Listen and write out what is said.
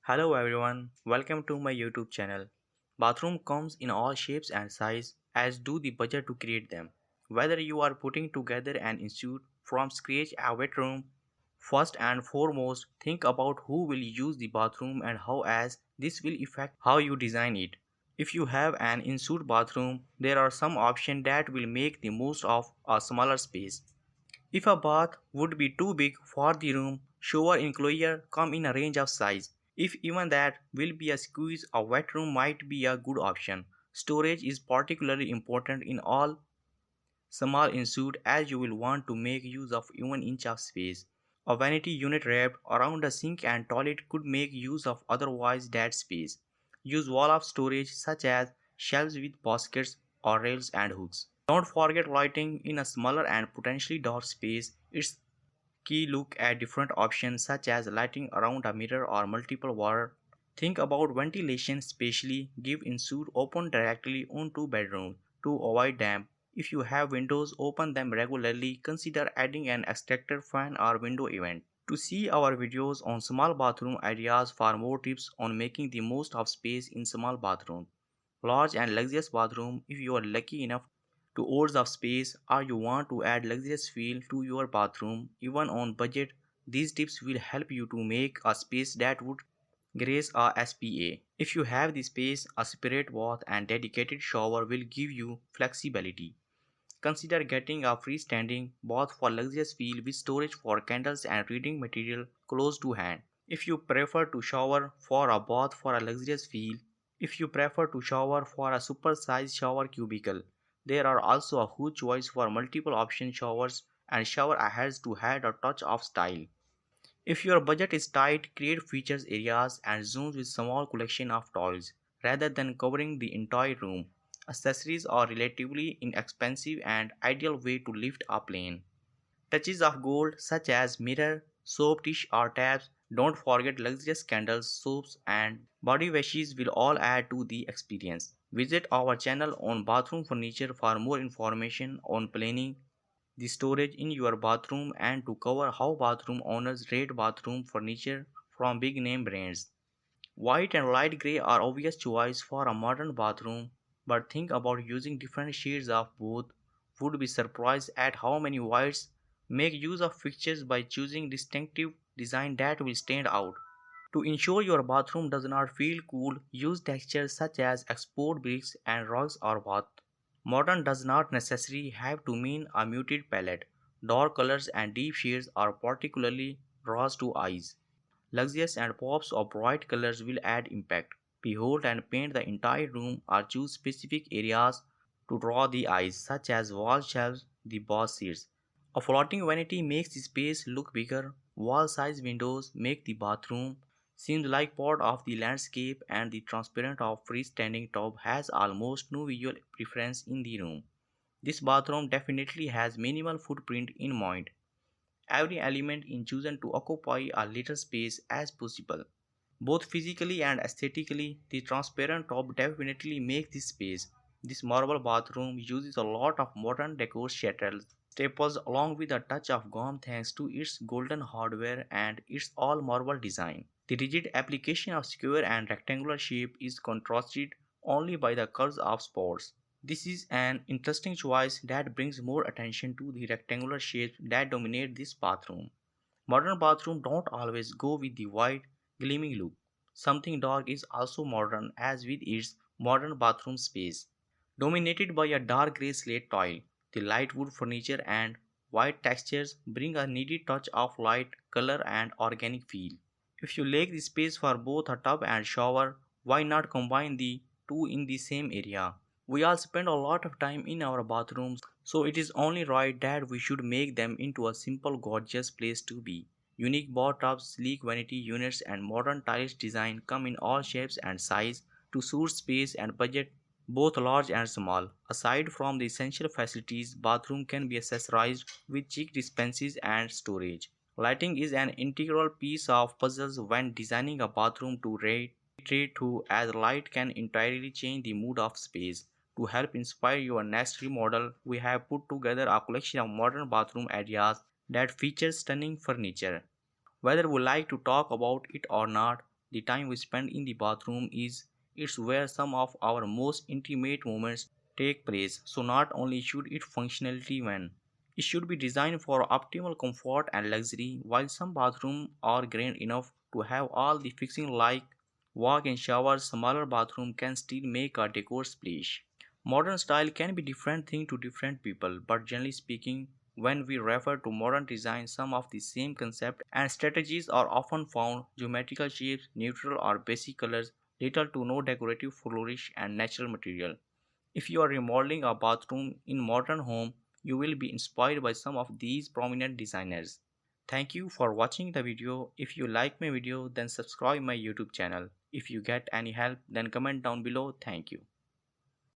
Hello everyone, welcome to my YouTube channel. Bathroom comes in all shapes and size as do the budget to create them. Whether you are putting together an institute from scratch a wet room, first and foremost think about who will use the bathroom and how as this will affect how you design it. If you have an in-suite bathroom, there are some options that will make the most of a smaller space. If a bath would be too big for the room, shower enclosure come in a range of size. If even that will be a squeeze, a wet room might be a good option. Storage is particularly important in all small ensuite as you will want to make use of even inch of space. A vanity unit wrapped around a sink and toilet could make use of otherwise dead space. Use wall of storage such as shelves with baskets or rails and hooks. Don't forget lighting in a smaller and potentially dark space. It's key look at different options such as lighting around a mirror or multiple wall. Think about ventilation, especially give insert open directly onto bedroom to avoid damp. If you have windows, open them regularly. Consider adding an extractor fan or window event. To see our videos on small bathroom ideas for more tips on making the most of space in small bathroom. Large and luxurious bathroom if you are lucky enough to hoards of space or you want to add luxurious feel to your bathroom even on budget. These tips will help you to make a space that would grace a SPA. If you have the space, a separate bath and dedicated shower will give you flexibility. Consider getting a freestanding bath for luxurious feel with storage for candles and reading material close to hand. If you prefer to shower for a bath for a luxurious feel, if you prefer to shower for a super-sized shower cubicle, there are also a huge choice for multiple option showers and shower heads to add a touch of style. If your budget is tight, create features areas and zones with small collection of toys rather than covering the entire room. Accessories are relatively inexpensive and ideal way to lift a plane. Touches of gold such as mirror, soap dish or taps. Don't forget luxurious candles, soaps and body washes will all add to the experience. Visit our channel on bathroom furniture for more information on planning the storage in your bathroom and to cover how bathroom owners rate bathroom furniture from big name brands. White and light gray are obvious choice for a modern bathroom, but think about using different shades of both. Would be surprised at how many whites make use of fixtures by choosing distinctive design that will stand out. To ensure your bathroom does not feel cool, use textures such as export bricks and rugs or bath. Modern does not necessarily have to mean a muted palette. Dark colors and deep shades are particularly draws to eyes. Luxurious and pops of bright colors will add impact. Behold and paint the entire room or choose specific areas to draw the eyes, such as wall shelves, the boss seats. A floating vanity makes the space look bigger. Wall-sized windows make the bathroom seem like part of the landscape, and the transparent of freestanding tub has almost no visual preference in the room. This bathroom definitely has minimal footprint in mind. Every element is chosen to occupy a little space as possible. Both physically and aesthetically, the transparent top definitely makes this space. This marble bathroom uses a lot of modern decor staples along with a touch of gum thanks to its golden hardware and its all marble design. The rigid application of square and rectangular shape is contrasted only by the curves of spots. This is an interesting choice that brings more attention to the rectangular shapes that dominate this bathroom. Modern bathrooms don't always go with the white, gleaming look. Something dark is also modern as with its modern bathroom space. Dominated by a dark grey slate tile, the light wood furniture and white textures bring a needed touch of light, color and organic feel. If you lack the space for both a tub and shower, why not combine the two in the same area? We all spend a lot of time in our bathrooms, so it is only right that we should make them into a simple, gorgeous place to be. Unique bathtubs, sleek vanity units, and modern tiles design come in all shapes and sizes to suit space and budget, both large and small. Aside from the essential facilities, bathroom can be accessorized with chic dispensers and storage. Lighting is an integral piece of puzzles when designing a bathroom to reiterate to as light can entirely change the mood of space. To help inspire your next remodel, we have put together a collection of modern bathroom ideas that feature stunning furniture. Whether we like to talk about it or not, the time we spend in the bathroom is it's where some of our most intimate moments take place. So not only should it functionality when it should be designed for optimal comfort and luxury, while some bathrooms are grand enough to have all the fixing like walk-in showers, smaller bathroom can still make a decor splash. Modern style can be different thing to different people, but generally speaking, when we refer to modern design, some of the same concept and strategies are often found: geometrical shapes, neutral or basic colors, little to no decorative flourish and natural material. If you are remodeling a bathroom in modern home, you will be inspired by some of these prominent designers. Thank you for watching the video. If you like my video, then subscribe my YouTube channel. If you get any help, then comment down below. Thank you.